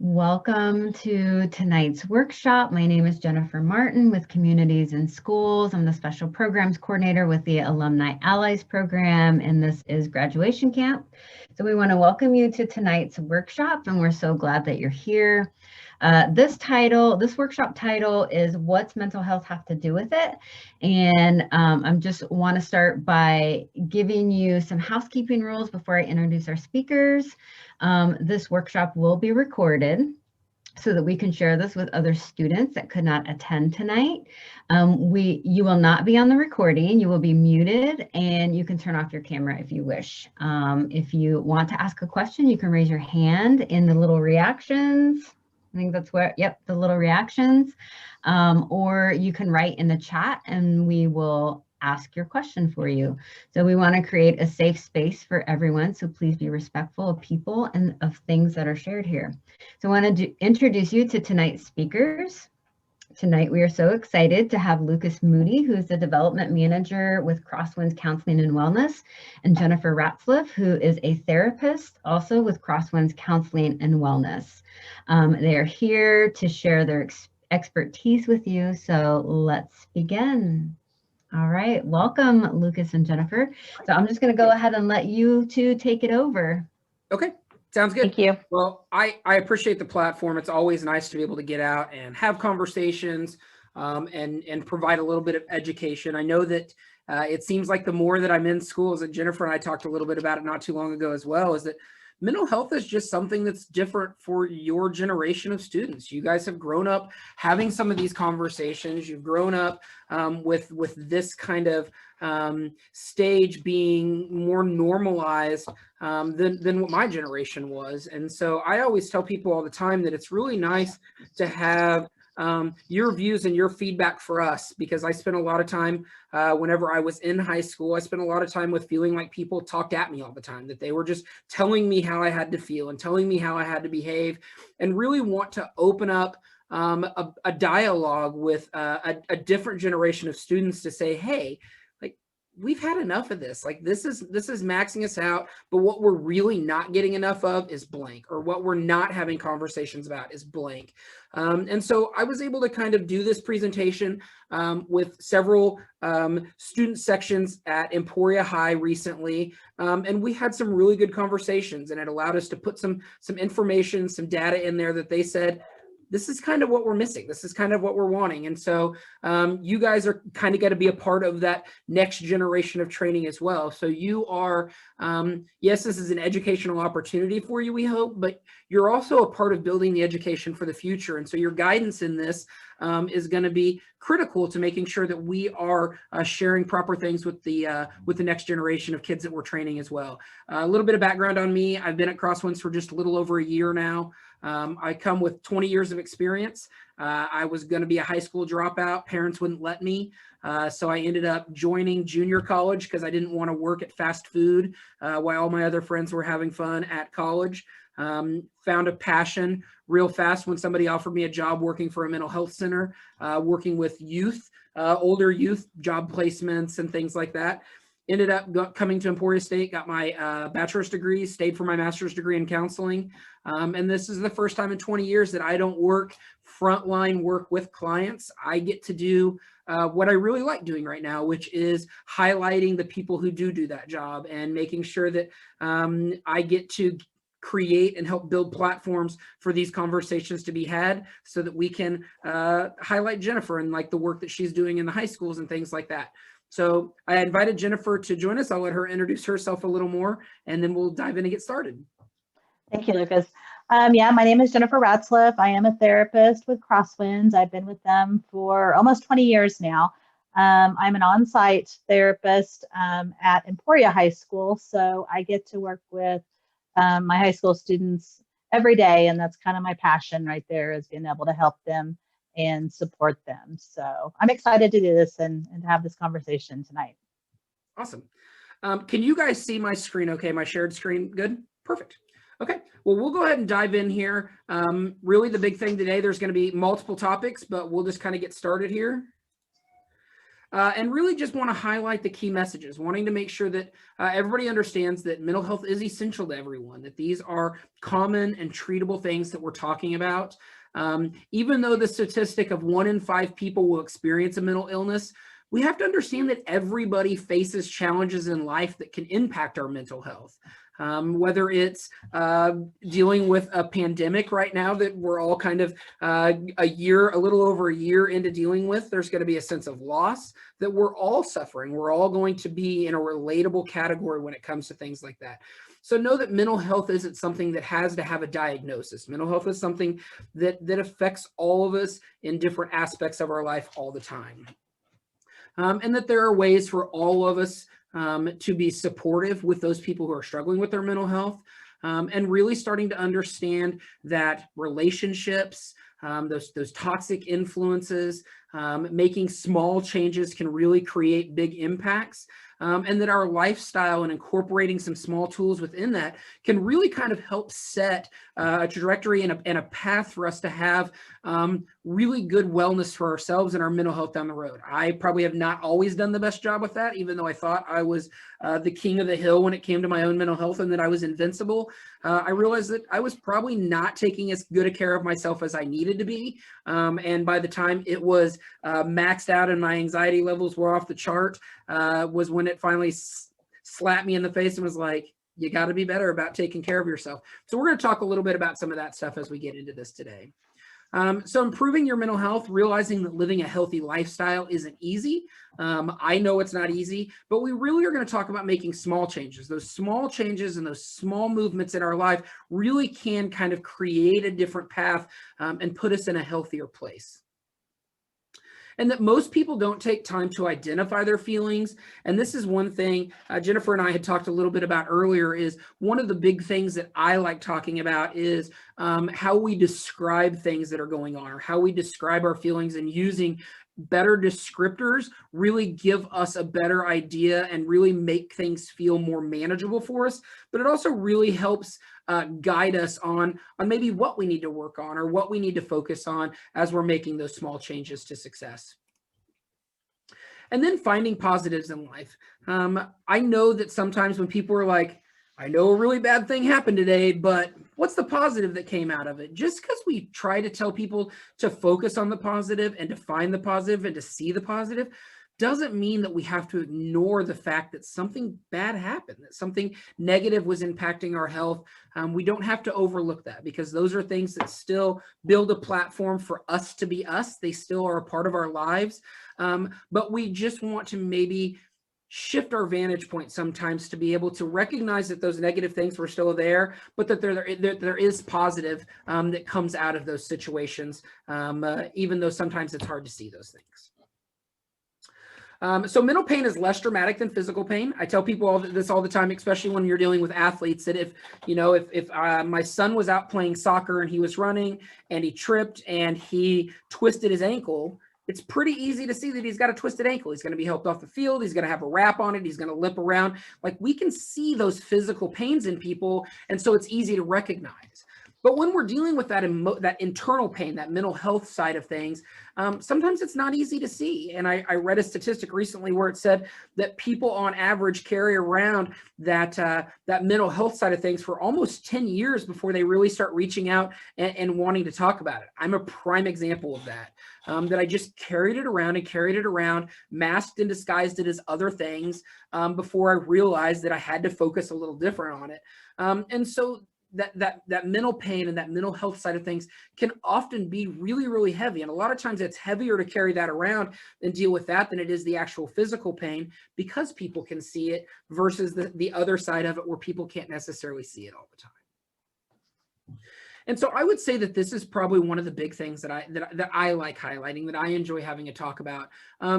Welcome to tonight's workshop. My name is Jennifer Martin with Communities and Schools. I'm the Special Programs Coordinator with the Alumni Allies Program, and this is Graduation Camp. So we want to welcome you to tonight's workshop, and we're so glad that you're here. This workshop title is What's Mental Health Have to Do with It? And I just want to start by giving you some housekeeping rules before I introduce our speakers. This workshop will be recorded so that we can share this with other students that could not attend tonight. You will not be on the recording, you will be muted, and you can turn off your camera if you wish. If you want to ask a question, you can raise your hand in the little reactions. I think that's where, yep, the little reactions. Or you can write in the chat and we will ask your question for you. So we want to create a safe space for everyone. So please be respectful of people and of things that are shared here. So I want to introduce you to tonight's speakers. Tonight, we are so excited to have Lucas Moody, who is the Development Manager with Crosswinds Counseling and Wellness, and Jennifer Ratzlaff, who is a therapist also with Crosswinds Counseling and Wellness. They are here to share their expertise with you, so let's begin. All right, welcome, Lucas and Jennifer. So I'm just going to go ahead and let you two take it over. Okay. Sounds good. Thank you. Well, I appreciate the platform. It's always nice to be able to get out and have conversations and provide a little bit of education. I know that it seems like the more that I'm in schools, that Jennifer and I talked a little bit about it not too long ago as well, is that mental health is just something that's different for your generation of students. You guys have grown up having some of these conversations. You've grown up with this kind of stage being more normalized than what my generation was. And so I always tell people all the time that it's really nice to have your views and your feedback for us, because I spent a lot of time whenever I was in high school, I spent a lot of time with feeling like people talked at me all the time, that they were just telling me how I had to feel and telling me how I had to behave, and really want to open up a dialogue with a different generation of students to say, hey, we've had enough of this. Like this is maxing us out, but what we're really not getting enough of is blank, or what we're not having conversations about is blank. And so I was able to kind of do this presentation with several student sections at Emporia High recently. And we had some really good conversations, and it allowed us to put some information, some data in there that they said, this is kind of what we're missing. This is kind of what we're wanting. And so you guys are kind of got to be a part of that next generation of training as well. So you are, yes, this is an educational opportunity for you, we hope, but you're also a part of building the education for the future. And so your guidance in this is going to be critical to making sure that we are sharing proper things with the next generation of kids that we're training as well. A little bit of background on me. I've been at Crosswinds for just a little over a year now. I come with 20 years of experience. I was going to be a high school dropout. Parents wouldn't let me. So I ended up joining junior college because I didn't want to work at fast food while all my other friends were having fun at college. Found a passion real fast when somebody offered me a job working for a mental health center, working with youth, older youth, job placements and things like that. Ended up coming to Emporia State, got my bachelor's degree, stayed for my master's degree in counseling. And this is the first time in 20 years that I don't work frontline work with clients. I get to do what I really like doing right now, which is highlighting the people who do that job and making sure that I get to create and help build platforms for these conversations to be had so that we can highlight Jennifer and like the work that she's doing in the high schools and things like that. So I invited Jennifer to join us. I'll let her introduce herself a little more, and then we'll dive in and get started. Thank you, Lucas. Yeah, my name is Jennifer Ratzlaff. I am a therapist with Crosswinds. I've been with them for almost 20 years now. I'm an on-site therapist at Emporia High School, so I get to work with my high school students every day, and that's kind of my passion right there, is being able to help them and support them. So I'm excited to do this and have this conversation tonight. Awesome. Can you guys see my screen okay? My shared screen, good? Perfect. Okay, well, we'll go ahead and dive in here. Really the big thing today, there's going to be multiple topics, but we'll just kind of get started here. and really just want to highlight the key messages, wanting to make sure that everybody understands that mental health is essential to everyone, that these are common and treatable things that we're talking about. Even though the statistic of 1 in 5 people will experience a mental illness, we have to understand that everybody faces challenges in life that can impact our mental health. Whether it's dealing with a pandemic right now that we're all kind of a little over a year into dealing with, there's going to be a sense of loss that we're all suffering. We're all going to be in a relatable category when it comes to things like that. So know that mental health isn't something that has to have a diagnosis. Mental health is something that affects all of us in different aspects of our life all the time. And that there are ways for all of us to be supportive with those people who are struggling with their mental health, and really starting to understand that relationships, those toxic influences, making small changes can really create big impacts. And that our lifestyle and incorporating some small tools within that can really kind of help set a trajectory and a path for us to have really good wellness for ourselves and our mental health down the road. I probably have not always done the best job with that, even though I thought I was the king of the hill when it came to my own mental health and that I was invincible. I realized that I was probably not taking as good a care of myself as I needed to be. And by the time it was maxed out and my anxiety levels were off the chart, was when it finally slapped me in the face and was like, you got to be better about taking care of yourself. So we're going to talk a little bit about some of that stuff as we get into this today. So improving your mental health, realizing that living a healthy lifestyle isn't easy. I know it's not easy, but we really are going to talk about making small changes. Those small changes and those small movements in our life really can kind of create a different path and put us in a healthier place. And that most people don't take time to identify their feelings. And this is one thing Jennifer and I had talked a little bit about earlier, is one of the big things that I like talking about is how we describe things that are going on, or how we describe our feelings, and using better descriptors really give us a better idea and really make things feel more manageable for us. But it also really helps guide us on maybe what we need to work on or what we need to focus on as we're making those small changes to success. And then finding positives in life. I know that sometimes when people are like, I know a really bad thing happened today, but what's the positive that came out of it? Just because we try to tell people to focus on the positive and to find the positive and to see the positive doesn't mean that we have to ignore the fact that something bad happened, that something negative was impacting our health. We don't have to overlook that, because those are things that still build a platform for us to be us. They still are a part of our lives. But we just want to maybe shift our vantage point sometimes to be able to recognize that those negative things were still there, but that there is positive that comes out of those situations, even though sometimes it's hard to see those things. So mental pain is less dramatic than physical pain. I tell people this all the time, especially when you're dealing with athletes, that if my son was out playing soccer and he was running and he tripped and he twisted his ankle, it's pretty easy to see that he's got a twisted ankle. He's going to be helped off the field. He's going to have a wrap on it. He's going to limp around. Like, we can see those physical pains in people, and so it's easy to recognize. But when we're dealing with that internal pain, that mental health side of things, sometimes it's not easy to see. And I read a statistic recently where it said that people on average carry around that mental health side of things for almost 10 years before they really start reaching out and wanting to talk about it. I'm a prime example of that. That I just carried it around, masked and disguised it as other things before I realized that I had to focus a little different on it. And so that mental pain and that mental health side of things can often be really, really heavy. And a lot of times it's heavier to carry that around and deal with that than it is the actual physical pain, because people can see it, versus the other side of it where people can't necessarily see it all the time. And so I would say that this is probably one of the big things that I like highlighting, that I enjoy having a talk about,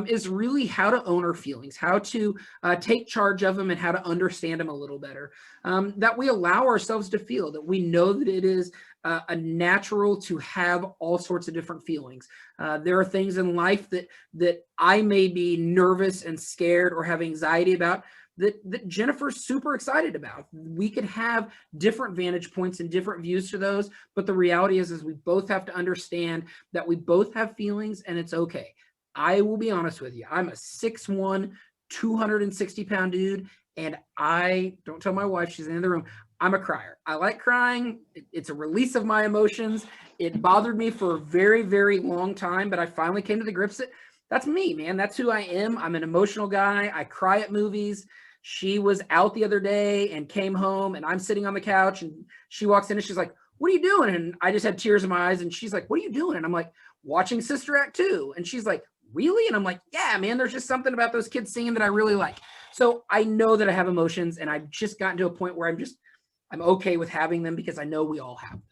is really how to own our feelings, how to take charge of them, and how to understand them a little better. That we allow ourselves to feel, that we know that it is a natural to have all sorts of different feelings. There are things in life that I may be nervous and scared or have anxiety about, that Jennifer's super excited about. We can have different vantage points and different views to those, but the reality is we both have to understand that we both have feelings, and it's okay. I will be honest with you. I'm a 6'1", 260-pound dude. And I don't tell my wife, she's in the room, I'm a crier. I like crying. It's a release of my emotions. It bothered me for a very, very long time, but I finally came to the grips that that's me, man. That's who I am. I'm an emotional guy. I cry at movies. She was out the other day and came home, and I'm sitting on the couch, and she walks in and she's like, what are you doing? And I just had tears in my eyes, and she's like, what are you doing? And I'm like, watching Sister Act 2. And she's like, really? And I'm like, yeah, man, there's just something about those kids singing that I really like. So I know that I have emotions, and I've just gotten to a point where I'm okay with having them because I know we all have them.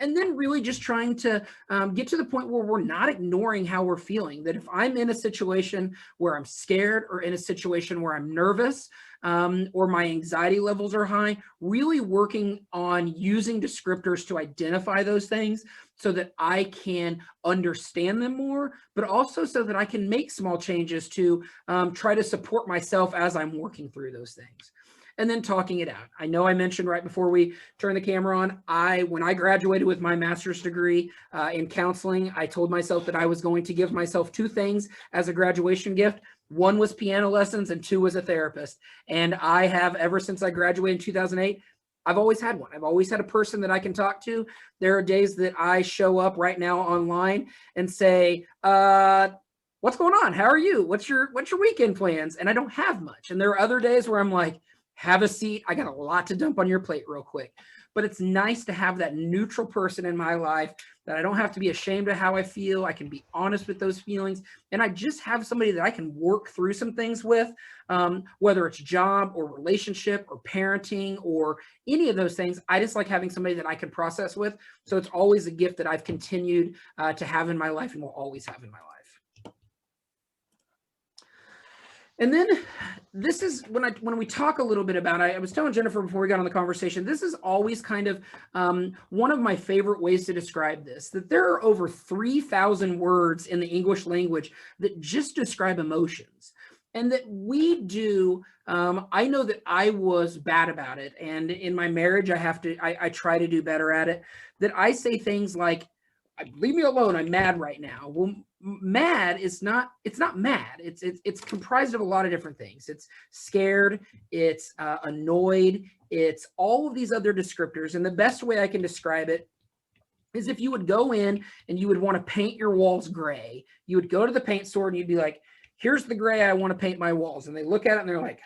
And then really just trying to get to the point where we're not ignoring how we're feeling, that if I'm in a situation where I'm scared or in a situation where I'm nervous or my anxiety levels are high, really working on using descriptors to identify those things so that I can understand them more, but also so that I can make small changes to try to support myself as I'm working through those things. And then talking it out. I know I mentioned right before we turned the camera on, when I graduated with my master's degree in counseling, I told myself that I was going to give myself 2 things as a graduation gift. 1 was piano lessons and 2 was a therapist. And I have, ever since I graduated in 2008, I've always had one. I've always had a person that I can talk to. There are days that I show up right now online and say, what's going on? How are you? What's your weekend plans? And I don't have much. And there are other days where I'm like, have a seat. I got a lot to dump on your plate real quick. But it's nice to have that neutral person in my life that I don't have to be ashamed of how I feel. I can be honest with those feelings. And I just have somebody that I can work through some things with, whether it's job or relationship or parenting or any of those things. I just like having somebody that I can process with. So it's always a gift that I've continued to have in my life and will always have in my life. And then this is when we talk a little bit about, I was telling Jennifer before we got on the conversation, this is always kind of one of my favorite ways to describe this, that there are over 3,000 words in the English language that just describe emotions. And that we do, I know that I was bad about it. And in my marriage, I try to do better at it, that I say things like, leave me alone, I'm mad right now. Well, mad is not, it's not mad. It's comprised of a lot of different things. It's scared, it's annoyed, it's all of these other descriptors. And the best way I can describe it is if you would go in and you would want to paint your walls gray, you would go to the paint store and you'd be like, here's the gray I want to paint my walls. And they look at it and they're like,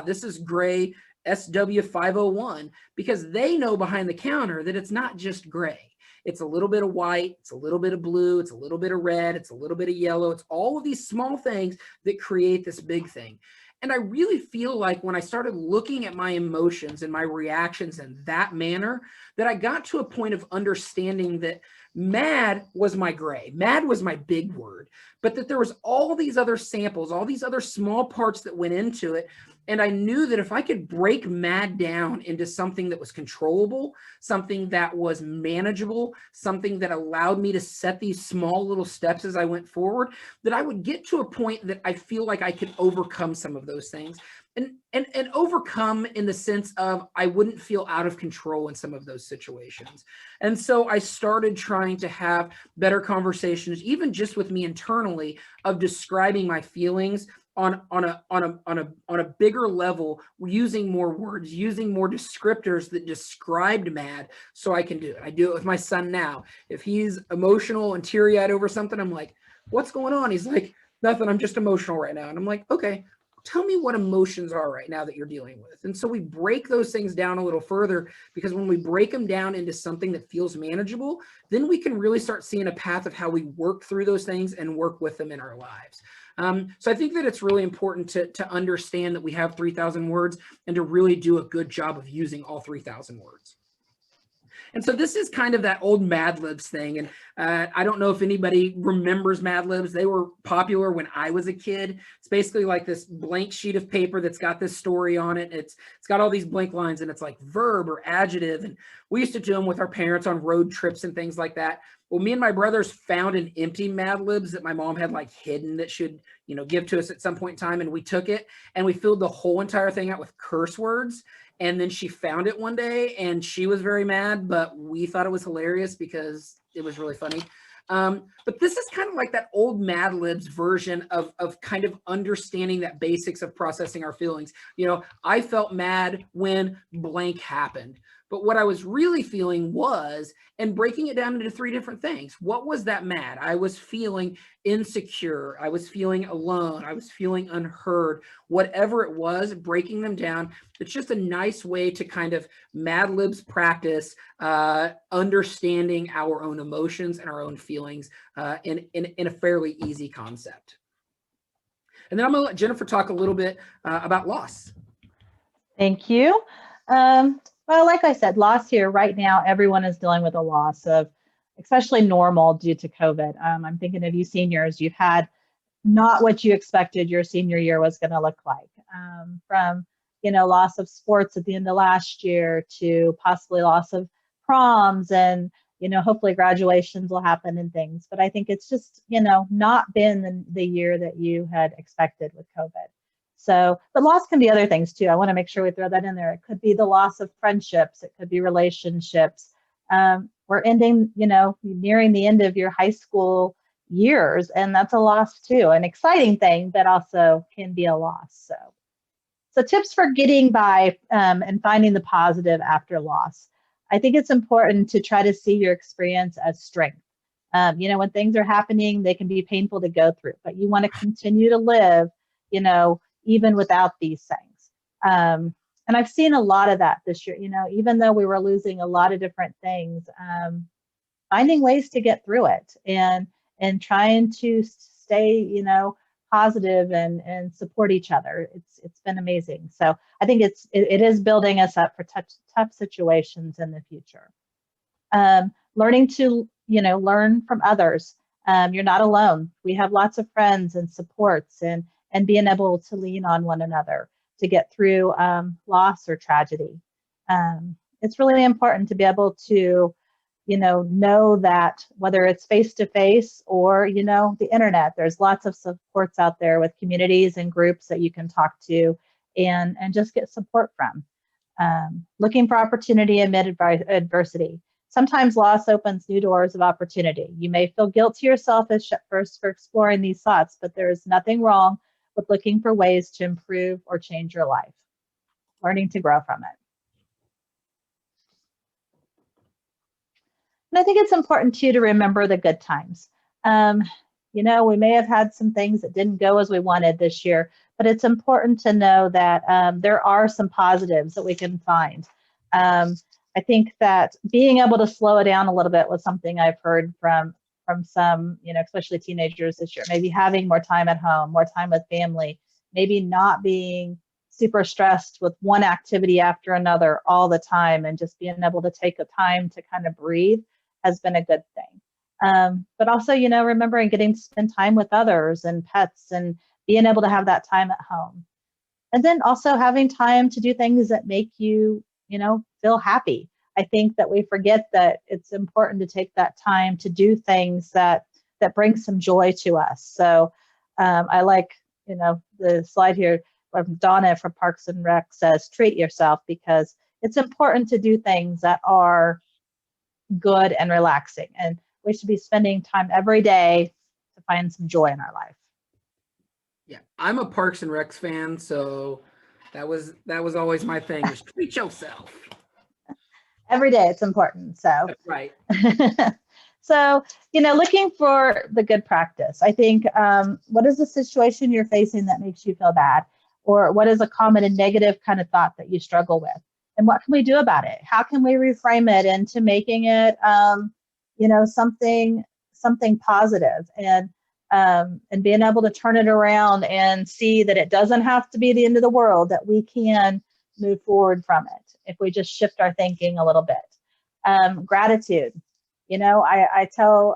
this is gray SW501, because they know behind the counter that it's not just gray. It's a little bit of white, it's a little bit of blue, it's a little bit of red, it's a little bit of yellow. It's all of these small things that create this big thing. And I really feel like when I started looking at my emotions and my reactions in that manner, that I got to a point of understanding that mad was my gray, mad was my big word, but that there was all these other samples, all these other small parts that went into it. And I knew that if I could break mad down into something that was controllable, something that was manageable, something that allowed me to set these small little steps as I went forward, that I would get to a point that I feel like I could overcome some of those things. And overcome in the sense of I wouldn't feel out of control in some of those situations. And so I started trying to have better conversations, even just with me internally, of describing my feelings on a bigger level, using more words, using more descriptors that described mad, so I can do it. I do it with my son now. If he's emotional and teary-eyed over something, I'm like, what's going on? He's like, nothing, I'm just emotional right now. And I'm like, okay, tell me what emotions are right now that you're dealing with. And so we break those things down a little further, because when we break them down into something that feels manageable, then we can really start seeing a path of how we work through those things and work with them in our lives. So I think that it's really important to understand that we have 3,000 words and to really do a good job of using all 3,000 words. And so this is kind of that old Mad Libs thing. And I don't know if anybody remembers Mad Libs. They were popular when I was a kid. It's basically like this blank sheet of paper that's got this story on it. It's got all these blank lines, and it's like verb or adjective. And we used to do them with our parents on road trips and things like that. Well, me and my brothers found an empty Mad Libs that my mom had like hidden that should, give to us at some point in time. And we took it and we filled the whole entire thing out with curse words. And then she found it one day and she was very mad, but we thought it was hilarious because it was really funny. But this is kind of like that old Mad Libs version of kind of understanding that basics of processing our feelings. You know, I felt mad when blank happened. But what I was really feeling was, and breaking it down into 3 different things. What was that mad? I was feeling insecure. I was feeling alone. I was feeling unheard. Whatever it was, breaking them down. It's just a nice way to kind of Mad Libs practice understanding our own emotions and our own feelings in a fairly easy concept. And then I'm going to let Jennifer talk a little bit about loss. Thank you. Well, like I said, loss here right now, everyone is dealing with a loss of, especially normal due to COVID. I'm thinking of you seniors, you've had not what you expected your senior year was going to look like. From, you know, loss of sports at the end of last year to possibly loss of proms, and, you know, hopefully graduations will happen and things. But I think it's just, you know, not been the year that you had expected with COVID. So, but loss can be other things too. I want to make sure we throw that in there. It could be the loss of friendships. It could be relationships. We're ending, you know, nearing the end of your high school years, and that's a loss too. An exciting thing, but also can be a loss. So tips for getting by and finding the positive after loss. I think it's important to try to see your experience as strength. You know, when things are happening, they can be painful to go through, but you want to continue to live, you know, even without these things. And I've seen a lot of that this year, you know, even though we were losing a lot of different things, finding ways to get through it and trying to stay, you know, positive and support each other. It's been amazing. So I think it is building us up for tough situations in the future. Learning to, you know, learn from others. You're not alone. We have lots of friends and supports, and being able to lean on one another to get through loss or tragedy. It's really important to be able to, you know that whether it's face-to-face or, you know, the internet, there's lots of supports out there with communities and groups that you can talk to and just get support from. Looking for opportunity amid adversity. Sometimes loss opens new doors of opportunity. You may feel guilty or selfish at first for exploring these thoughts, but there is nothing wrong with looking for ways to improve or change your life. Learning to grow from it. And I think it's important too to remember the good times. You know, we may have had some things that didn't go as we wanted this year, but it's important to know that there are some positives that we can find. I think that being able to slow it down a little bit was something I've heard from some, you know, especially teenagers this year. Maybe having more time at home, more time with family, maybe not being super stressed with one activity after another all the time, and just being able to take a time to kind of breathe has been a good thing. But also, you know, remembering getting to spend time with others and pets and being able to have that time at home. And then also having time to do things that make you, you know, feel happy. I think that we forget that it's important to take that time to do things that bring some joy to us. So I like, you know, the slide here from Donna from Parks and Rec says, treat yourself, because it's important to do things that are good and relaxing. And we should be spending time every day to find some joy in our life. Yeah, I'm a Parks and Recs fan, so that was always my thing, is treat yourself. Every day it's important. So that's right. So, you know, looking for the good practice. I think what is the situation you're facing that makes you feel bad? Or what is a common and negative kind of thought that you struggle with? And what can we do about it? How can we reframe it into making it, you know, something positive, and being able to turn it around and see that it doesn't have to be the end of the world, that we can move forward from it if we just shift our thinking a little bit. Gratitude. You know, I tell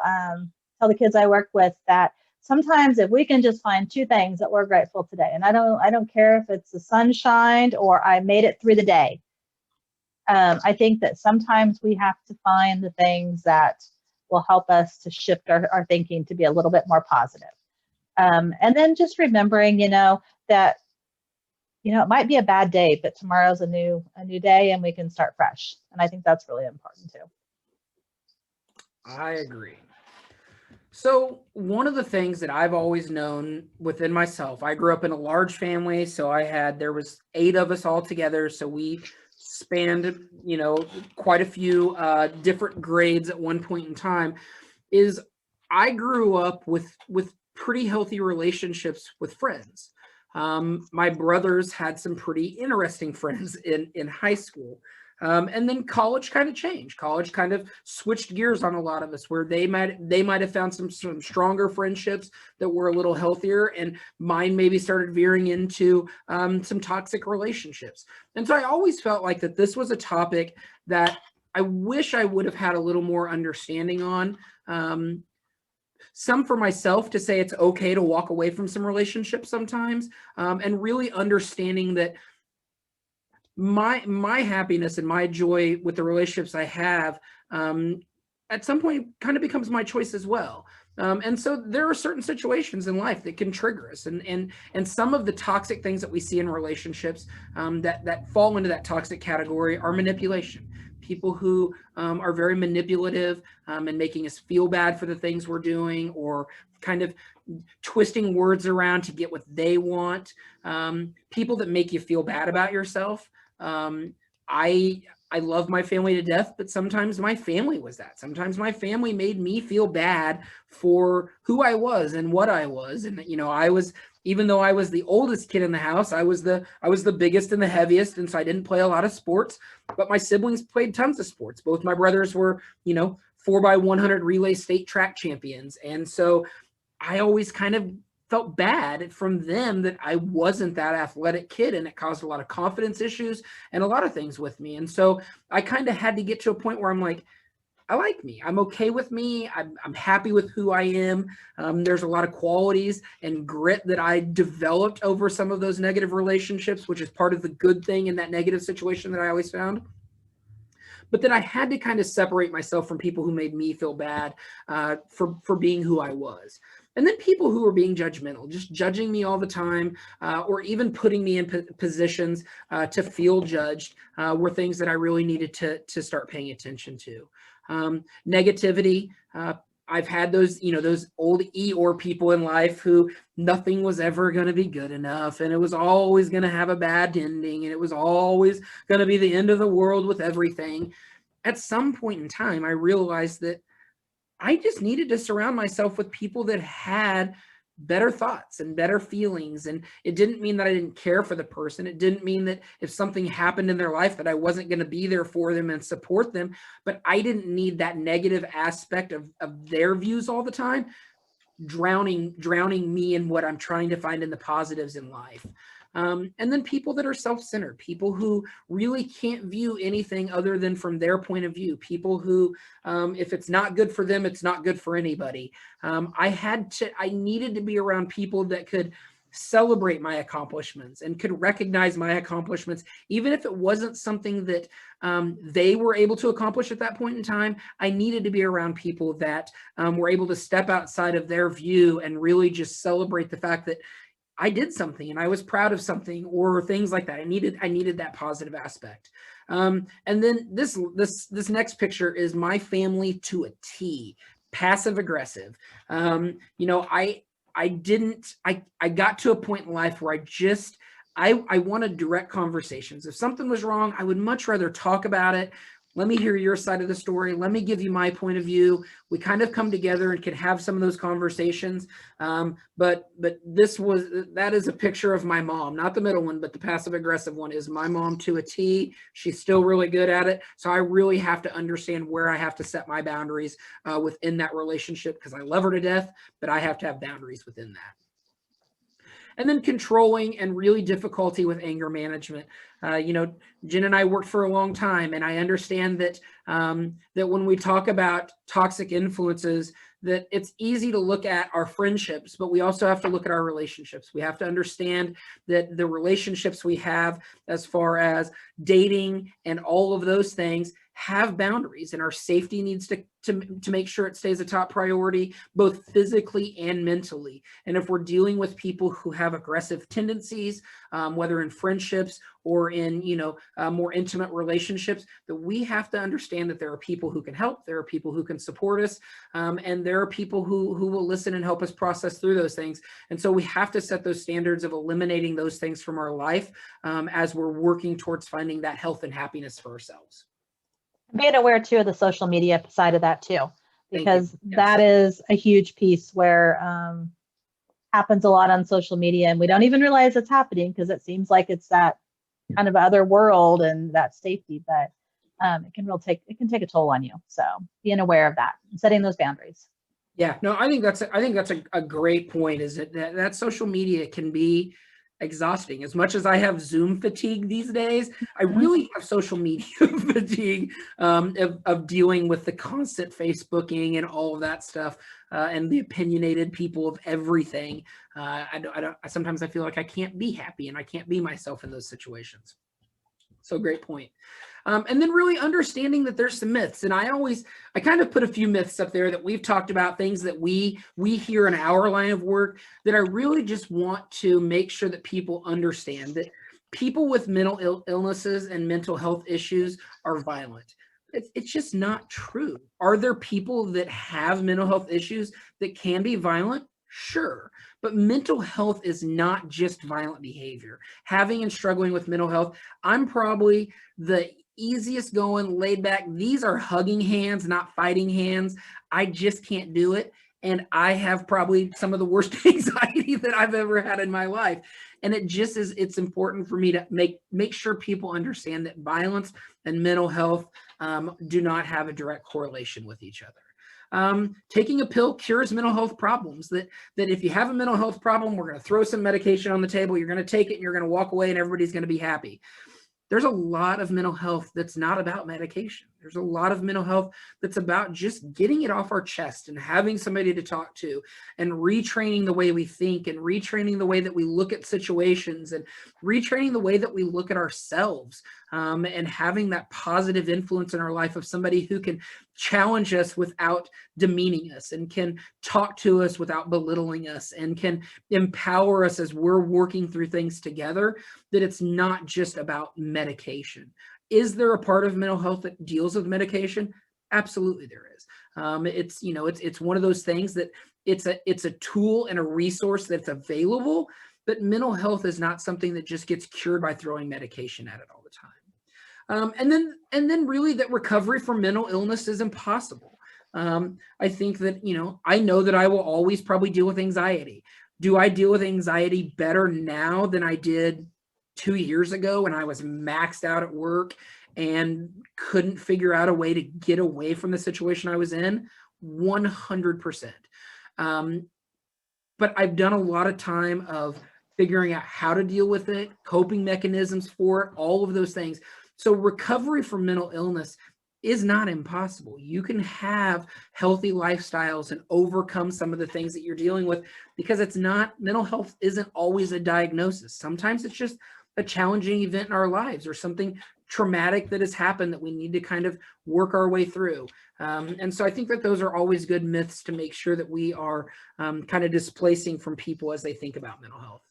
the kids I work with that sometimes if we can just find 2 things that we're grateful today, and I don't care if it's the sun shined or I made it through the day. I think that sometimes we have to find the things that will help us to shift our thinking to be a little bit more positive. And then just remembering, you know, that, you know, it might be a bad day, but tomorrow's a new day and we can start fresh. And I think that's really important too. I agree. So one of the things that I've always known within myself, I grew up in a large family, so there was 8 of us all together. So we spanned, quite a few different grades at one point in time. Is I grew up with pretty healthy relationships with friends. My brothers had some pretty interesting friends in high school. And then college kind of changed. College kind of switched gears on a lot of us, where they might have found some stronger friendships that were a little healthier, and mine maybe started veering into some toxic relationships. And so I always felt like that this was a topic that I wish I would have had a little more understanding on. Some for myself, to say it's okay to walk away from some relationships sometimes, and really understanding that my happiness and my joy with the relationships I have, at some point kind of becomes my choice as well. And so there are certain situations in life that can trigger us, and some of the toxic things that we see in relationships that fall into that toxic category are manipulation. People who are very manipulative and making us feel bad for the things we're doing, or kind of twisting words around to get what they want. People that make you feel bad about yourself. I love my family to death, but sometimes my family was that. Sometimes my family made me feel bad for who I was and what I was. And, even though I was the oldest kid in the house, I was the biggest and the heaviest. And so I didn't play a lot of sports, but my siblings played tons of sports. Both my brothers were, 4x100 relay state track champions. And so I always kind of felt bad from them that I wasn't that athletic kid, and it caused a lot of confidence issues and a lot of things with me. And so I kind of had to get to a point where I'm like, I like me. I'm okay with me. I'm happy with who I am. There's a lot of qualities and grit that I developed over some of those negative relationships, which is part of the good thing in that negative situation that I always found. But then I had to kind of separate myself from people who made me feel bad for being who I was. And then people who were being judgmental, just judging me all the time, or even putting me in positions to feel judged, were things that I really needed to start paying attention to. Negativity. I've had those old Eeyore people in life who nothing was ever going to be good enough, and it was always going to have a bad ending, and it was always going to be the end of the world with everything. At some point in time, I realized that I just needed to surround myself with people that had better thoughts and better feelings. And it didn't mean that I didn't care for the person. It didn't mean that if something happened in their life that I wasn't going to be there for them and support them, but I didn't need that negative aspect of their views all the time, drowning me in what I'm trying to find in the positives in life. And then people that are self-centered, people who really can't view anything other than from their point of view, people who, if it's not good for them, it's not good for anybody. I needed to be around people that could celebrate my accomplishments and could recognize my accomplishments, even if it wasn't something that they were able to accomplish at that point in time. I needed to be around people that were able to step outside of their view and really just celebrate the fact that I did something and I was proud of something, or things like that. I needed that positive aspect. And then this next picture is my family to a T, passive aggressive. I got to a point in life where I wanted direct conversations. If something was wrong, I would much rather talk about it. Let me hear your side of the story. Let me give you my point of view. We kind of come together and can have some of those conversations. But that is a picture of my mom, not the middle one, but the passive aggressive one is my mom to a T. She's still really good at it. So I really have to understand where I have to set my boundaries within that relationship, because I love her to death, but I have to have boundaries within that. And then controlling and really difficulty with anger management. Jen and I worked for a long time, and I understand that that when we talk about toxic influences, that it's easy to look at our friendships, but we also have to look at our relationships. We have to understand that the relationships we have as far as dating and all of those things have boundaries, and our safety needs to make sure it stays a top priority, both physically and mentally. And if we're dealing with people who have aggressive tendencies, whether in friendships or in, more intimate relationships, that we have to understand that there are people who can help, there are people who can support us, and there are people who will listen and help us process through those things. And so we have to set those standards of eliminating those things from our life as we're working towards finding that health and happiness for ourselves. Being aware too of the social media side of that too, because that is a huge piece where happens a lot on social media, and we don't even realize it's happening because it seems like it's that kind of other world and that safety, but it can take a toll on you. So being aware of that and setting those boundaries. Yeah, no, I think that's a great point, is that social media can be exhausting. As much as I have Zoom fatigue these days, I really have social media fatigue of dealing with the constant Facebooking and all of that stuff, and the opinionated people of everything. Sometimes I feel like I can't be happy and I can't be myself in those situations. So great point. And then really understanding that there's some myths. And I kind of put a few myths up there that we've talked about, things that we hear in our line of work, that I really just want to make sure that people understand that people with mental illnesses and mental health issues are violent. It's just not true. Are there people that have mental health issues that can be violent? Sure. But mental health is not just violent behavior. Having and struggling with mental health, I'm probably the easiest going, laid back. These are hugging hands, not fighting hands. I just can't do it. And I have probably some of the worst anxiety that I've ever had in my life. And it's important for me to make sure people understand that violence and mental health do not have a direct correlation with each other. Taking a pill cures mental health problems. That if you have a mental health problem, we're going to throw some medication on the table, you're going to take it, and you're going to walk away, and everybody's going to be happy. There's a lot of mental health that's not about medication. There's a lot of mental health that's about just getting it off our chest and having somebody to talk to, and retraining the way we think, and retraining the way that we look at situations, and retraining the way that we look at ourselves, and having that positive influence in our life of somebody who can challenge us without demeaning us, and can talk to us without belittling us, and can empower us as we're working through things together, that it's not just about medication. Is there a part of mental health that deals with medication? Absolutely there is. It's one of those things that it's a tool and a resource that's available, but mental health is not something that just gets cured by throwing medication at it all the time. And then really that recovery from mental illness is impossible. I think that, I know that I will always probably deal with anxiety. Do I deal with anxiety better now than I did 2 years ago when I was maxed out at work and couldn't figure out a way to get away from the situation I was in? 100%. But I've done a lot of time of figuring out how to deal with it, coping mechanisms for it, all of those things. So recovery from mental illness is not impossible. You can have healthy lifestyles and overcome some of the things that you're dealing with, because mental health isn't always a diagnosis. Sometimes it's just a challenging event in our lives, or something traumatic that has happened that we need to kind of work our way through. And so I think that those are always good myths to make sure that we are kind of displacing from people as they think about mental health.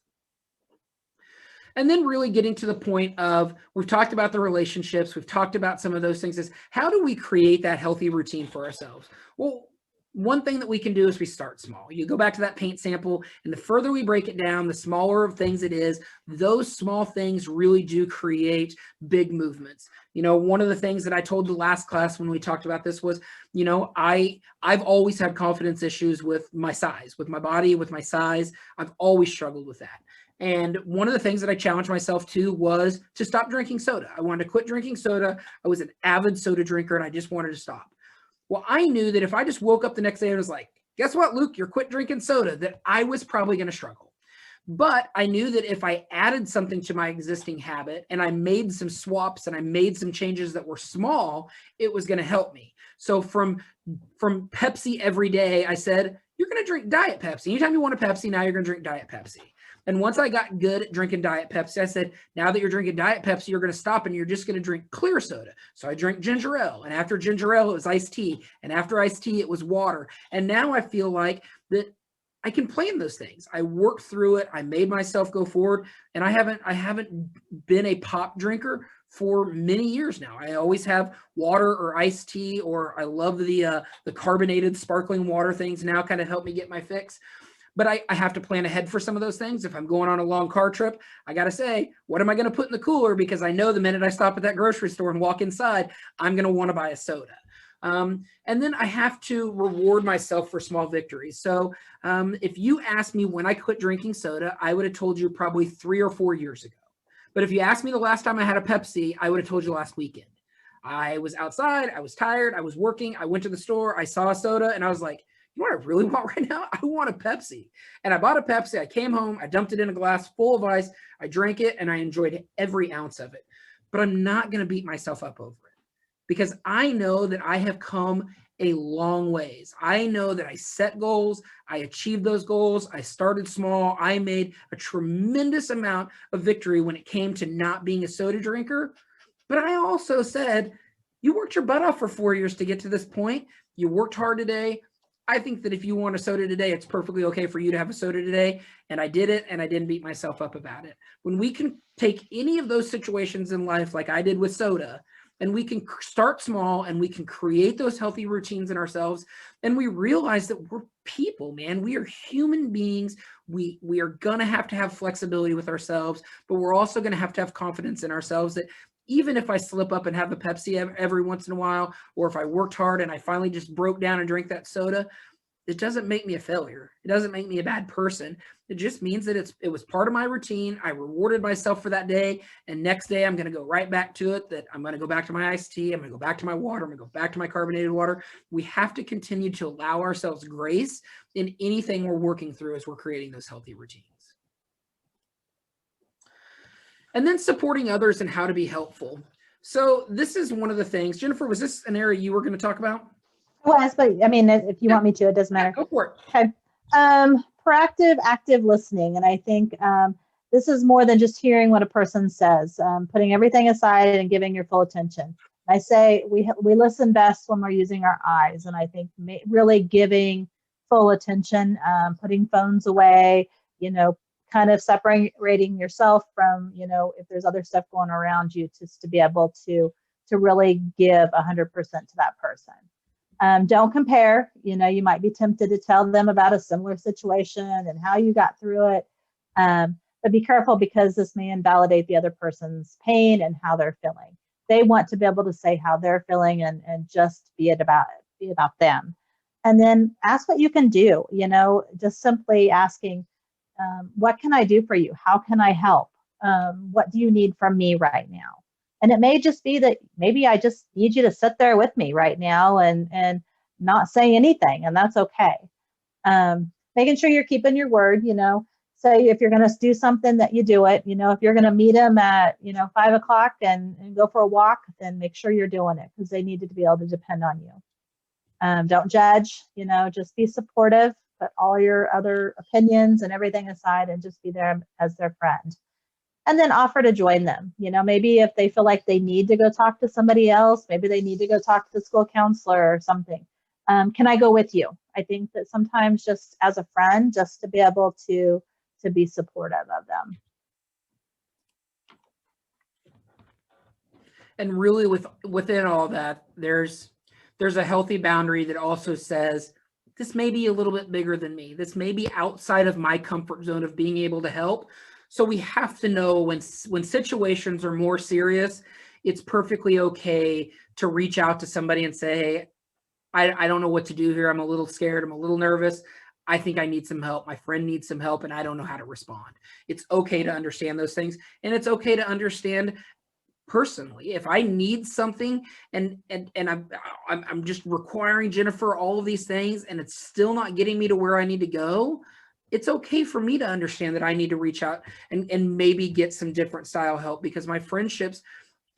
And then really getting to the point of, we've talked about the relationships, we've talked about some of those things, is how do we create that healthy routine for ourselves? Well, one thing that we can do is we start small. You go back to that paint sample, and the further we break it down, the smaller of things it is. Those small things really do create big movements. One of the things that I told the last class when we talked about this was, I've always had confidence issues with my size, with my body, with my size. I've always struggled with that. And one of the things that I challenged myself to was to stop drinking soda. I wanted to quit drinking soda. I was an avid soda drinker, and I just wanted to stop. Well, I knew that if I just woke up the next day and was like, guess what, Luke, you're quit drinking soda, that I was probably going to struggle. But I knew that if I added something to my existing habit, and I made some swaps, and I made some changes that were small, it was going to help me. So from Pepsi every day, I said, you're going to drink Diet Pepsi. Anytime you want a Pepsi, now you're going to drink Diet Pepsi. And once I got good at drinking Diet Pepsi, I said, now that you're drinking Diet Pepsi, you're going to stop and you're just going to drink clear soda. So I drank ginger ale, and after ginger ale, it was iced tea. And after iced tea, it was water. And now I feel like that I can plan those things. I worked through it. I made myself go forward, and I haven't been a pop drinker for many years now. I always have water or iced tea, or I love the carbonated sparkling water things now, kind of help me get my fix. But I have to plan ahead for some of those things. If I'm going on a long car trip, I got to say, what am I going to put in the cooler? Because I know the minute I stop at that grocery store and walk inside, I'm going to want to buy a soda. And then I have to reward myself for small victories. So if you asked me when I quit drinking soda, I would have told you probably 3 or 4 years ago. But if you asked me the last time I had a Pepsi, I would have told you last weekend. I was outside, I was tired, I was working, I went to the store, I saw a soda, and I was like, you know what I really want right now? I want a Pepsi. And I bought a Pepsi. I came home, I dumped it in a glass full of ice, I drank it, and I enjoyed every ounce of it. But I'm not going to beat myself up over it, because I know that I have come a long ways. I know that I set goals, I achieved those goals, I started small, I made a tremendous amount of victory when it came to not being a soda drinker. But I also said, you worked your butt off for 4 years to get to this point. You worked hard today. I think that if you want a soda today, it's perfectly okay for you to have a soda today. And I did it, and I didn't beat myself up about it. When we can take any of those situations in life, like I did with soda, and we can start small, and we can create those healthy routines in ourselves, and we realize that we're people, man. We are human beings. We are going to have flexibility with ourselves, but we're also going to have confidence in ourselves that even if I slip up and have a Pepsi every once in a while, or if I worked hard and I finally just broke down and drank that soda, it doesn't make me a failure. It doesn't make me a bad person. It just means that it was part of my routine. I rewarded myself for that day. And next day I'm going to go right back to it, that I'm going to go back to my iced tea. I'm going to go back to my water. I'm going to go back to my carbonated water. We have to continue to allow ourselves grace in anything we're working through as we're creating those healthy routines. And then supporting others and how to be helpful. So this is one of the things. Jennifer, was this an area you were going to talk about? Was, but I mean, if you want me to, it doesn't matter. Go for it. Okay. Proactive, active listening. And I think this is more than just hearing what a person says, putting everything aside and giving your full attention. I say we listen best when we're using our eyes. And I think really giving full attention, putting phones away, kind of separating yourself from, if there's other stuff going around you, just to be able to really give 100% to that person. Don't compare. You might be tempted to tell them about a similar situation and how you got through it. But be careful, because this may invalidate the other person's pain and how they're feeling. They want to be able to say how they're feeling and just be about them. And then ask what you can do, just simply asking, what can I do for you? How can I help? What do you need from me right now? And it may just be that maybe I just need you to sit there with me right now and not say anything, and that's okay. Making sure you're keeping your word, say if you're going to do something that you do it, if you're going to meet them at, 5 o'clock and go for a walk, then make sure you're doing it, because they needed to be able to depend on you. Don't judge, just be supportive, put all your other opinions and everything aside and just be there as their friend. And then offer to join them. Maybe if they feel like they need to go talk to somebody else, maybe they need to go talk to the school counselor or something. Can I go with you? I think that sometimes just as a friend, just to be able to be supportive of them. And really within all that, there's a healthy boundary that also says, this may be a little bit bigger than me. This may be outside of my comfort zone of being able to help. So we have to know when situations are more serious, it's perfectly okay to reach out to somebody and say, hey, I don't know what to do here. I'm a little scared. I'm a little nervous. I think I need some help. My friend needs some help, and I don't know how to respond. It's okay to understand those things. And it's okay to understand personally, if I need something and I'm just requiring Jennifer all of these things and it's still not getting me to where I need to go, it's okay for me to understand that I need to reach out and maybe get some different style help, because my friendships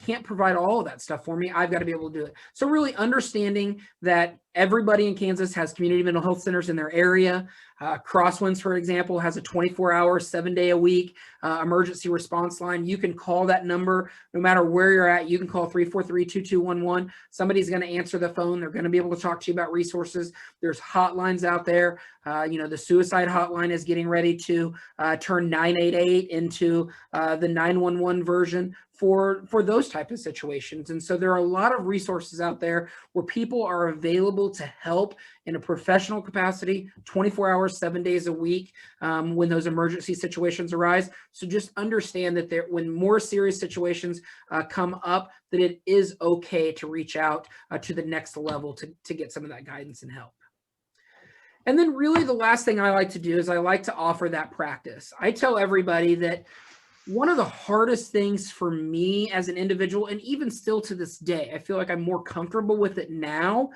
can't provide all of that stuff for me. I've got to be able to do it. So really understanding that everybody in Kansas has community mental health centers in their area. Crosswinds, for example, has a 24-hour, 7-day-a-week emergency response line. You can call that number no matter where you're at. You can call 343-2211. Somebody's going to answer the phone. They're going to be able to talk to you about resources. There's hotlines out there. The suicide hotline is getting ready to turn 988 into the 911 version for those type of situations. And so there are a lot of resources out there where people are available to help in a professional capacity, 24 hours, 7 days a week, when those emergency situations arise. So just understand that when more serious situations come up, that it is okay to reach out to the next level to get some of that guidance and help. And then really the last thing I like to do is I like to offer that practice. I tell everybody that one of the hardest things for me as an individual, and even still to this day, I feel like I'm more comfortable with it now,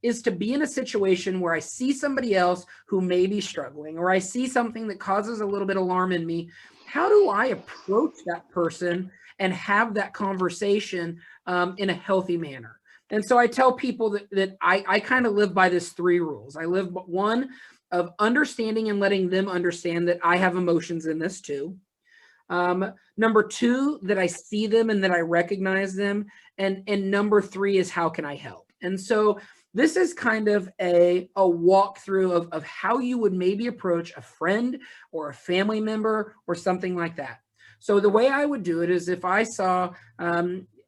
is to be in a situation where I see somebody else who may be struggling, or I see something that causes a little bit of alarm in me. How do I approach that person and have that conversation in a healthy manner? And so I tell people that I kind of live by this 3 rules. I live one of understanding and letting them understand that I have emotions in this too. Number 2, that I see them and that I recognize them. And number 3 is how can I help? And so this is kind of a walkthrough of how you would maybe approach a friend or a family member or something like that. So the way I would do it is if I saw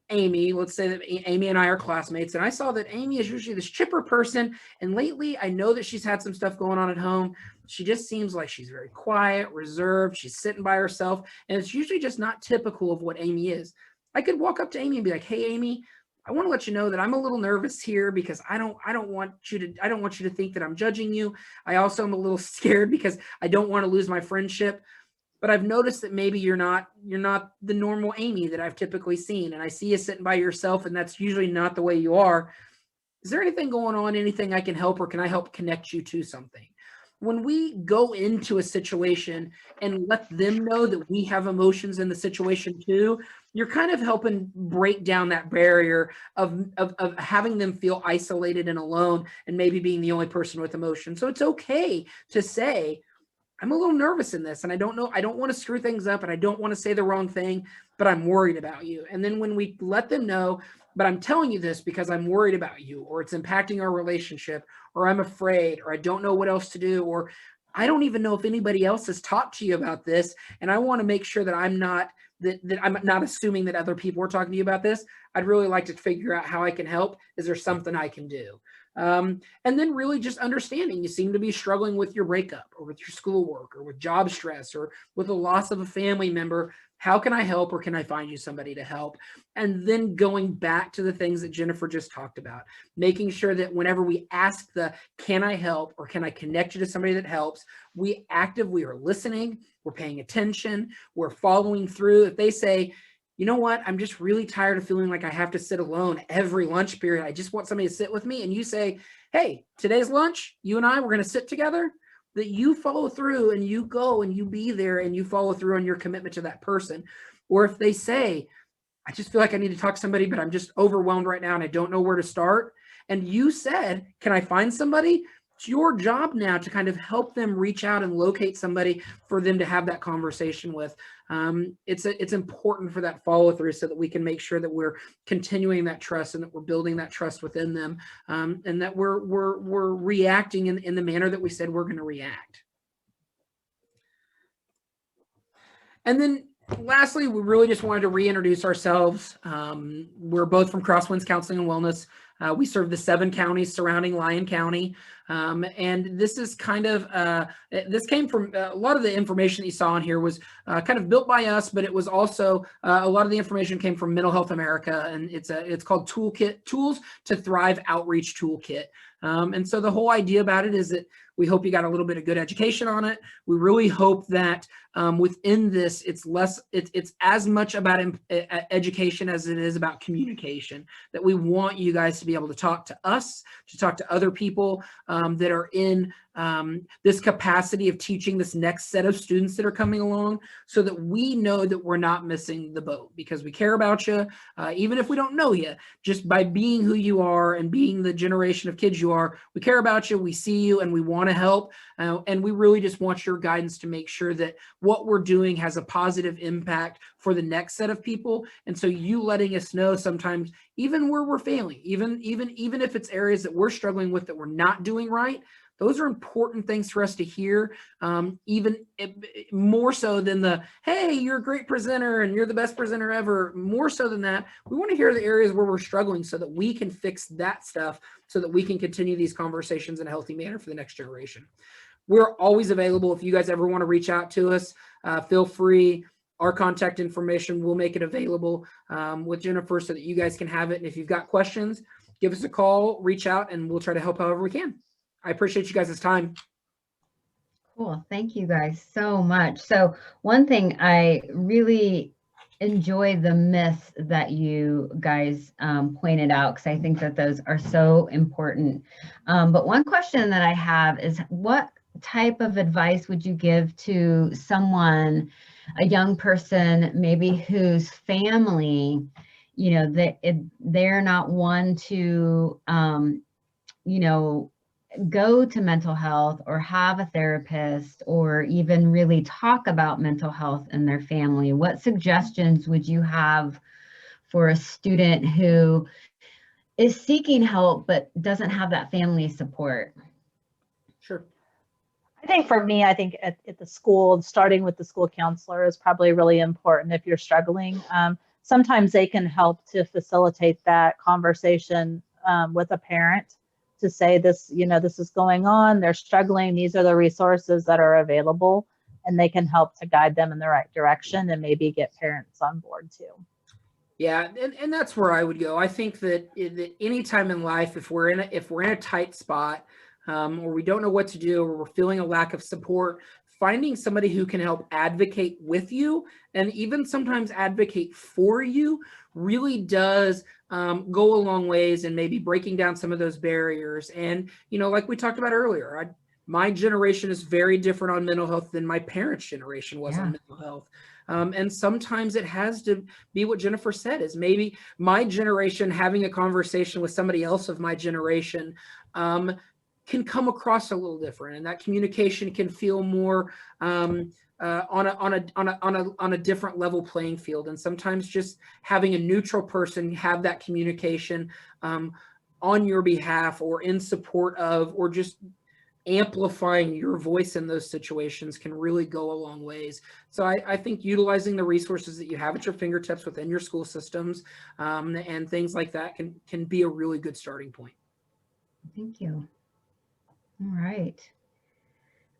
Amy, let's say that Amy and I are classmates, and I saw that Amy is usually this chipper person, and lately I know that she's had some stuff going on at home. She just seems like she's very quiet, reserved, she's sitting by herself, and it's usually just not typical of what Amy is. I could walk up to Amy and be like, "Hey, Amy, I want to let you know that I'm a little nervous here because I don't want you to think that I'm judging you. I also am a little scared because I don't want to lose my friendship. But I've noticed that maybe you're not the normal Amy that I've typically seen. And I see you sitting by yourself, and that's usually not the way you are. Is there anything going on, anything I can help, or can I help connect you to something?" When we go into a situation and let them know that we have emotions in the situation too, you're kind of helping break down that barrier of having them feel isolated and alone and maybe being the only person with emotion. So it's okay to say, "I'm a little nervous in this, and I don't want to screw things up, and I don't want to say the wrong thing, but I'm worried about you." And then when we let them know, "But I'm telling you this because I'm worried about you, or it's impacting our relationship, or I'm afraid, or I don't know what else to do, or I don't even know if anybody else has talked to you about this, and I want to make sure that I'm not assuming that other people are talking to you about this. I'd really like to figure out how I can help. Is there something I can do?" And then really just understanding you seem to be struggling with your breakup, or with your schoolwork, or with job stress, or with the loss of a family member. How can I help, or can I find you somebody to help? And then going back to the things that Jennifer just talked about, making sure that whenever we ask can I help, or can I connect you to somebody that helps, we are listening, we're paying attention, we're following through. If they say, "You know what, I'm just really tired of feeling like I have to sit alone every lunch period. I just want somebody to sit with me," and you say, "Hey, today's lunch, you and I, we're going to sit together," that you follow through and you go and you be there and you follow through on your commitment to that person. Or if they say, "I just feel like I need to talk to somebody, but I'm just overwhelmed right now and I don't know where to start," and you said, "Can I find somebody?" It's your job now to kind of help them reach out and locate somebody for them to have that conversation with. It's important for that follow through so that we can make sure that we're continuing that trust and that we're building that trust within them, and that we're reacting in the manner that we said we're going to react. And then lastly, we really just wanted to reintroduce ourselves. We're both from Crosswinds Counseling and Wellness. We serve the 7 counties surrounding Lyon County. And this is kind of, this came from a lot of the information that you saw in here was kind of built by us, but it was also, a lot of the information came from Mental Health America, and it's called Tools to Thrive Outreach Toolkit. And so the whole idea about it is that we hope you got a little bit of good education on it. We really hope that within this, it's as much about education as it is about communication, that we want you guys to be able to talk to us, to talk to other people that are in this capacity of teaching this next set of students that are coming along, so that we know that we're not missing the boat, because we care about you, even if we don't know you. Just by being who you are and being the generation of kids you are, we care about you, we see you, and we want to help. And we really just want your guidance to make sure that what we're doing has a positive impact for the next set of people. And so you letting us know sometimes, even where we're failing, even if it's areas that we're struggling with that we're not doing right, those are important things for us to hear, even more so than the, hey, you're a great presenter and you're the best presenter ever. More so than that, we want to hear the areas where we're struggling so that we can fix that stuff, so that we can continue these conversations in a healthy manner for the next generation. We're always available. If you guys ever want to reach out to us, feel free. Our contact information, we'll make it available with Jennifer so that you guys can have it. And if you've got questions, give us a call, reach out, and we'll try to help however we can. I appreciate you guys' time. Cool. Thank you guys so much. So one thing, I really enjoy the myths that you guys pointed out, because I think that those are so important. But one question that I have is, what type of advice would you give to someone, a young person, maybe whose family, they're not one to, go to mental health or have a therapist or even really talk about mental health in their family? What suggestions would you have for a student who is seeking help but doesn't have that family support? Sure. I think for me, I think at the school, starting with the school counselor is probably really important if you're struggling. Sometimes they can help to facilitate that conversation with a parent, to say this, this is going on, they're struggling, these are the resources that are available, and they can help to guide them in the right direction and maybe get parents on board too. Yeah, and that's where I would go. I think that any time in life, if we're in a tight spot, or we don't know what to do, or we're feeling a lack of support, finding somebody who can help advocate with you and even sometimes advocate for you really does go a long ways in maybe breaking down some of those barriers. And, like we talked about earlier, my generation is very different on mental health than my parents' generation was on mental health. And sometimes it has to be what Jennifer said, is maybe my generation having a conversation with somebody else of my generation can come across a little different, and that communication can feel more on a different level playing field. And sometimes just having a neutral person have that communication on your behalf, or in support of, or just amplifying your voice in those situations can really go a long ways. So I think utilizing the resources that you have at your fingertips within your school systems and things like that can be a really good starting point. Thank you. All right.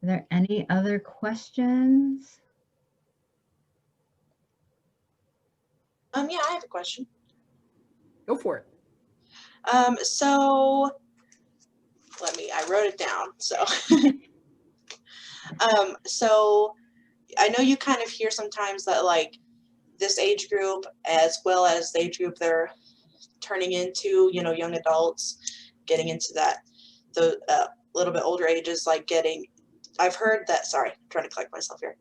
Are there any other questions? Yeah, I have a question. Go for it. So I wrote it down. So, so I know you kind of hear sometimes that like this age group, as well as the age group they're turning into, young adults, getting into the little bit older ages, I've heard that, sorry, I'm trying to collect myself here,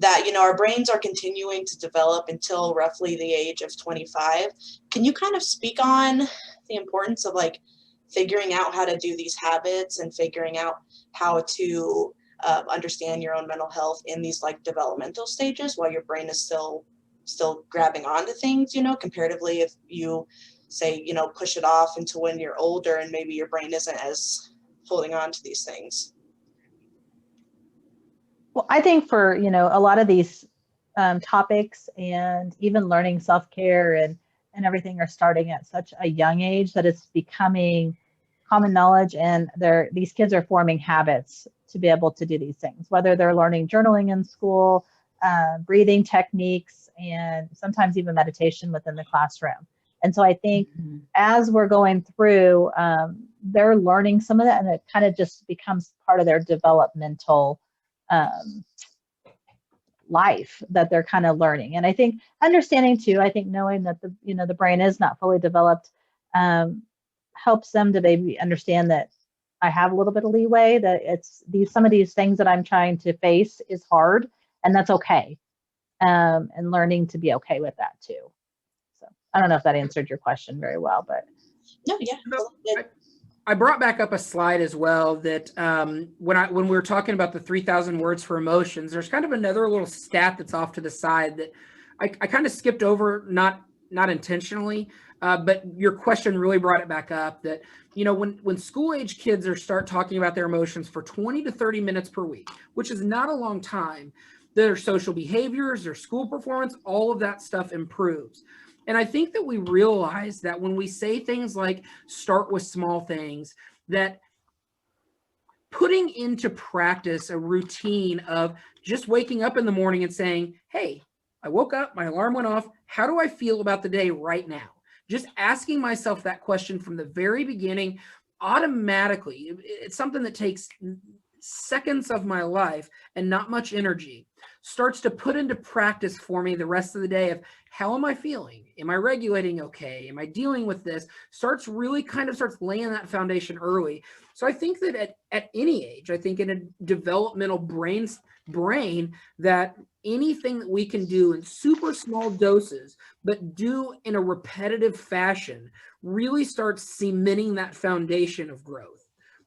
that, our brains are continuing to develop until roughly the age of 25. Can you kind of speak on the importance of figuring out how to do these habits and figuring out how to understand your own mental health in these developmental stages while your brain is still grabbing onto things, comparatively if you say, push it off into when you're older and maybe your brain isn't as holding on to these things? Well, I think for, a lot of these topics and even learning self-care and everything are starting at such a young age that it's becoming common knowledge, and these kids are forming habits to be able to do these things, whether they're learning journaling in school, breathing techniques, and sometimes even meditation within the classroom. And so I think as we're going through, they're learning some of that, and it kind of just becomes part of their developmental life that they're kind of learning. And I think understanding too, I think knowing that the brain is not fully developed helps them to maybe understand that I have a little bit of leeway, that some of these things that I'm trying to face is hard, and that's okay. And learning to be okay with that too. So I don't know if that answered your question very well, but No, yeah. I brought back up a slide as well that when we were talking about the 3,000 words for emotions, there's kind of another little stat that's off to the side that I kind of skipped over, not intentionally, but your question really brought it back up. That, you know, when school age kids start talking about their emotions for 20 to 30 minutes per week, which is not a long time, their social behaviors, their school performance, all of that stuff improves. And I think that we realize that when we say things like start with small things, that putting into practice a routine of just waking up in the morning and saying, hey, I woke up, my alarm went off. How do I feel about the day right now? Just asking myself that question from the very beginning, automatically, it's something that takes seconds of my life and not much energy, starts to put into practice for me the rest of the day of how am I feeling? Am I regulating okay? Am I dealing with this? Starts laying that foundation early. So I think that at any age, I think in a developmental brain, that anything that we can do in super small doses, but do in a repetitive fashion, really starts cementing that foundation of growth.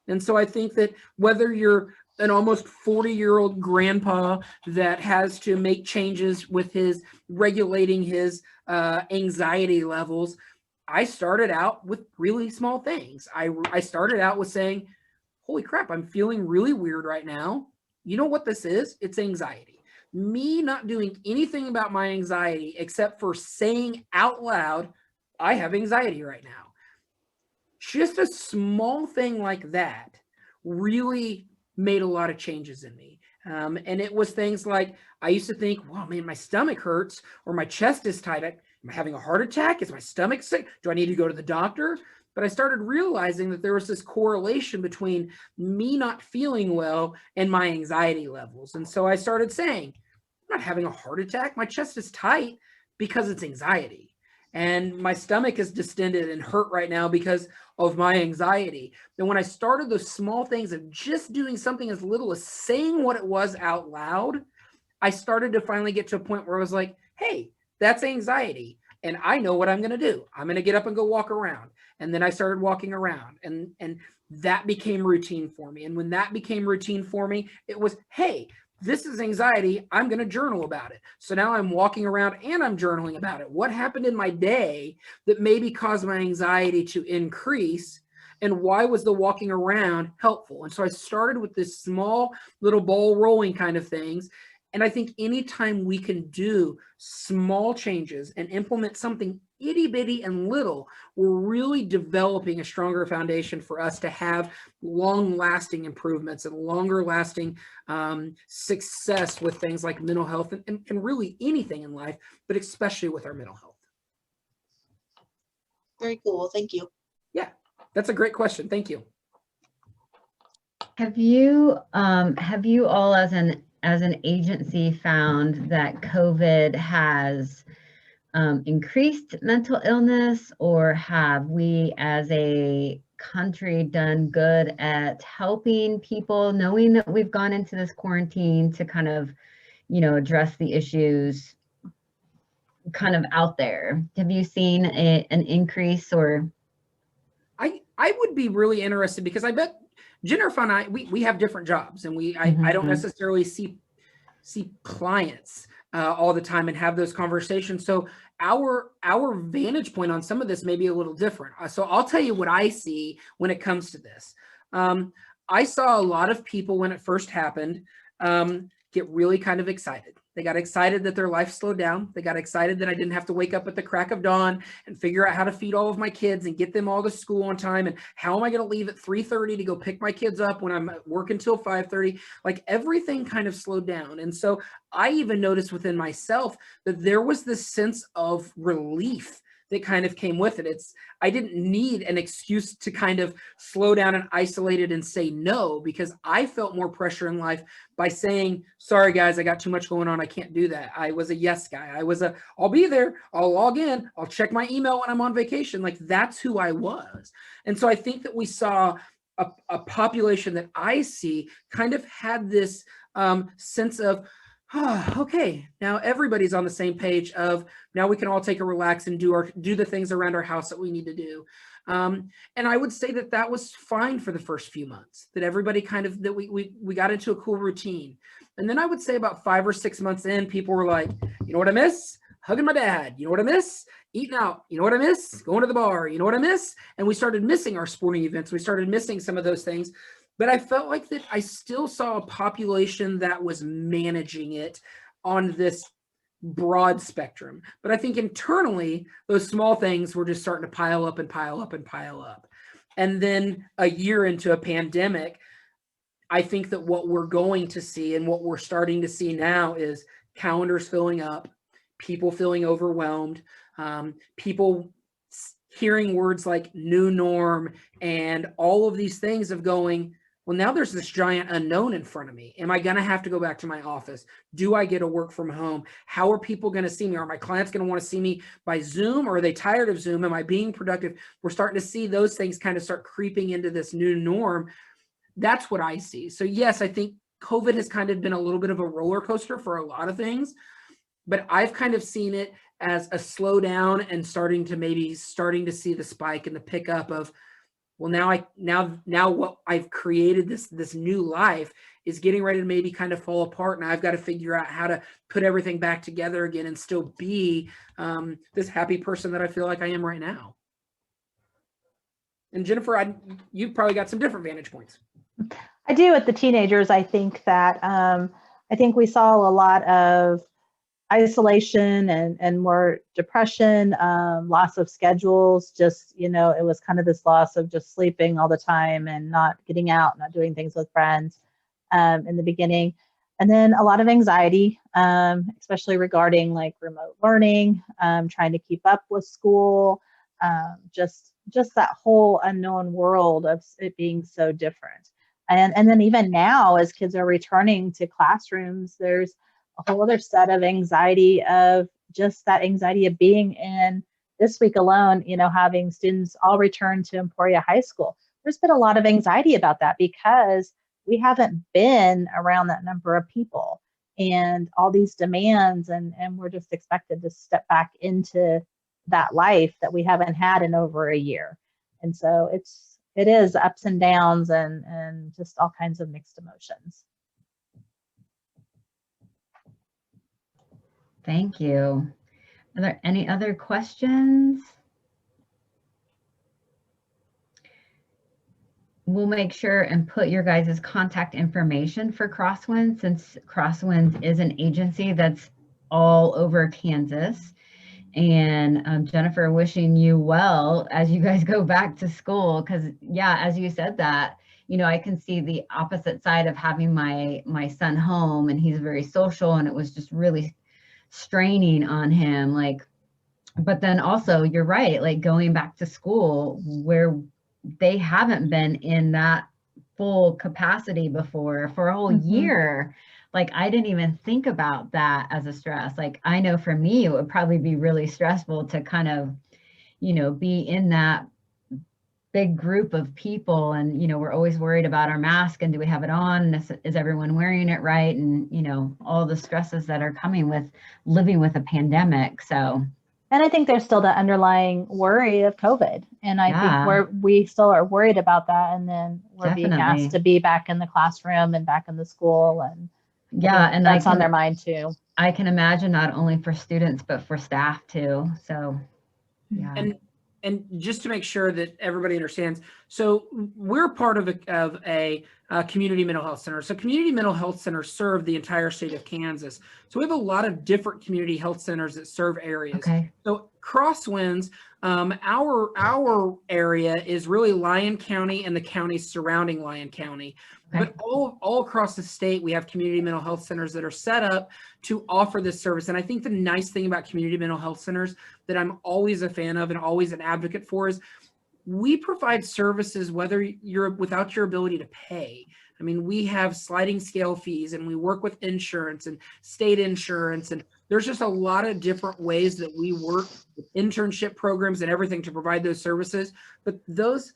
And so I think that whether you're an almost 40-year-old grandpa that has to make changes with his regulating his anxiety levels, I started out with really small things. I started out with saying, holy crap, I'm feeling really weird right now. You know what this is? It's anxiety. Me not doing anything about my anxiety except for saying out loud, I have anxiety right now. Just a small thing like that really made a lot of changes in me. And it was things like, I used to think, wow, man, my stomach hurts or my chest is tight. Am I having a heart attack? Is my stomach sick? Do I need to go to the doctor? But I started realizing that there was this correlation between me not feeling well and my anxiety levels. And so I started saying, I'm not having a heart attack. My chest is tight because it's anxiety. And my stomach is distended and hurt right now because of my anxiety. And when I started those small things of just doing something as little as saying what it was out loud, I started to finally get to a point where I was like, hey, that's anxiety. And I know what I'm going to do. I'm going to get up and go walk around. And then I started walking around, and that became routine for me. And when that became routine for me, it was, hey, this is anxiety. I'm going to journal about it. So now I'm walking around and I'm journaling about it. What happened in my day that maybe caused my anxiety to increase? And why was the walking around helpful? And so I started with this small little ball rolling kind of things. And I think anytime we can do small changes and implement something itty bitty and little, we're really developing a stronger foundation for us to have long lasting improvements and longer lasting success with things like mental health and really anything in life, but especially with our mental health. Very cool. Thank you. Yeah, that's a great question. Thank you. Have you all as an agency found that COVID has increased mental illness, or have we as a country done good at helping people, knowing that we've gone into this quarantine, to kind of, address the issues kind of out there? Have you seen an increase? Or I would be really interested, because I bet Jennifer and I, we have different jobs, and I don't necessarily see clients all the time and have those conversations. So our vantage point on some of this may be a little different. So I'll tell you what I see when it comes to this. I saw a lot of people when it first happened get really kind of excited. They got excited that their life slowed down. They got excited that I didn't have to wake up at the crack of dawn and figure out how to feed all of my kids and get them all to school on time. And how am I going to leave at 3:30 to go pick my kids up when I'm working till 5:30? Like, everything kind of slowed down. And so I even noticed within myself that there was this sense of relief that kind of came with it. I didn't need an excuse to kind of slow down and isolate it and say no, because I felt more pressure in life by saying, sorry guys, I got too much going on, I can't do that. I was a yes guy. I'll be there, I'll log in, I'll check my email when I'm on vacation. Like, that's who I was. And so I think that we saw a population that I see kind of had this sense of, oh, okay, now everybody's on the same page of, now we can all take a relax and do the things around our house that we need to do. And I would say that that was fine for the first few months, that everybody kind of, that we got into a cool routine. And then I would say about 5 or 6 months in, people were like, you know what I miss? Hugging my dad. You know what I miss? Eating out. You know what I miss? Going to the bar. You know what I miss? And we started missing our sporting events. We started missing some of those things. But I felt like that I still saw a population that was managing it on this broad spectrum. But I think internally, those small things were just starting to pile up and pile up and pile up. And then a year into a pandemic, I think that what we're going to see and what we're starting to see now is calendars filling up, people feeling overwhelmed, people hearing words like new norm and all of these things of going, well, now there's this giant unknown in front of me. Am I going to have to go back to my office? Do I get to work from home? How are people going to see me? Are my clients going to want to see me by Zoom, or are they tired of Zoom? Am I being productive? We're starting to see those things kind of start creeping into this new norm. That's what I see. So yes, I think COVID has kind of been a little bit of a roller coaster for a lot of things, but I've kind of seen it as a slowdown and starting to see the spike and the pickup of, well, now what I've created, this new life is getting ready to maybe kind of fall apart, and I've got to figure out how to put everything back together again and still be this happy person that I feel like I am right now. And Jennifer, you've probably got some different vantage points. I do with the teenagers. I think that I think we saw a lot of isolation and more depression, loss of schedules. Just, it was kind of this loss of just sleeping all the time and not getting out, not doing things with friends in the beginning. And then a lot of anxiety, especially regarding like remote learning, trying to keep up with school, just that whole unknown world of it being so different. And then even now, as kids are returning to classrooms, there's a whole other set of anxiety, of just that anxiety of being in this week alone, having students all return to Emporia High School. There's been a lot of anxiety about that because we haven't been around that number of people and all these demands, and we're just expected to step back into that life that we haven't had in over a year. And so it is ups and downs and just all kinds of mixed emotions. Thank you. Are there any other questions? We'll make sure and put your guys' contact information for Crosswinds, since Crosswinds is an agency that's all over Kansas. And Jennifer, wishing you well as you guys go back to school, because yeah, as you said that, I can see the opposite side of having my son home, and he's very social, and it was just really straining on him. But then also you're right, like going back to school where they haven't been in that full capacity before for a whole year. Like, I didn't even think about that as a stress. Like, I know for me, it would probably be really stressful to kind of, be in that big group of people. And, we're always worried about our mask and do we have it on? Is everyone wearing it right? And, all the stresses that are coming with living with a pandemic. So. And I think there's still the underlying worry of COVID. And I think we still are worried about that. And then we're being asked to be back in the classroom and back in the school. And and that's on their mind too. I can imagine not only for students, but for staff too. So, yeah. And just to make sure that everybody understands, so we're part of a community mental health center. So community mental health centers serve the entire state of Kansas. So we have a lot of different community health centers that serve areas. Okay. So Crosswinds, our area is really Lyon County and the counties surrounding Lyon County. Okay. But all across the state, we have community mental health centers that are set up to offer this service. And I think the nice thing about community mental health centers that I'm always a fan of and always an advocate for is we provide services whether you're without your ability to pay. I mean, we have sliding scale fees, and we work with insurance and state insurance, and there's just a lot of different ways that we work with internship programs and everything to provide those services. But those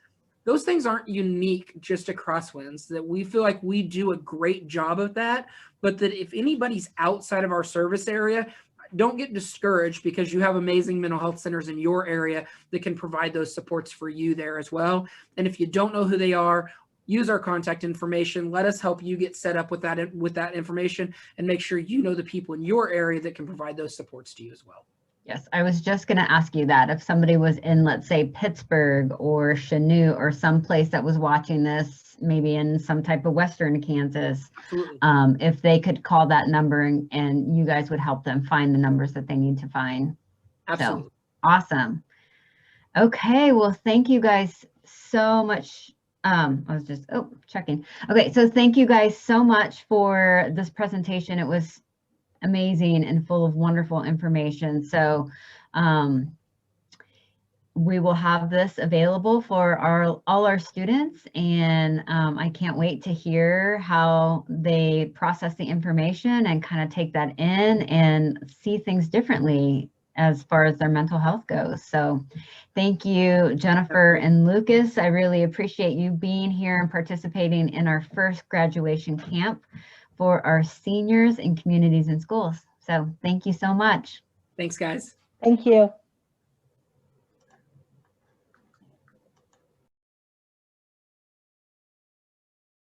those things aren't unique just to Crosswinds, that we feel like we do a great job of that, but that if anybody's outside of our service area, don't get discouraged, because you have amazing mental health centers in your area that can provide those supports for you there as well. And if you don't know who they are, use our contact information. Let us help you get set up with that information, and make sure you know the people in your area that can provide those supports to you as well. Yes, I was just going to ask you that. If somebody was in, let's say, Pittsburgh or Chanute or someplace that was watching this, maybe in some type of Western Kansas, if they could call that number and you guys would help them find the numbers that they need to find. Absolutely. So, awesome. Okay, well, thank you guys so much. I was just, checking. Okay, so thank you guys so much for this presentation. It was amazing and full of wonderful information. So we will have this available for all our students, and I can't wait to hear how they process the information and kind of take that in and see things differently as far as their mental health goes. So thank you, Jennifer and Lucas. I really appreciate you being here and participating in our first graduation camp for our seniors in communities and schools. So thank you so much. Thanks, guys. Thank you.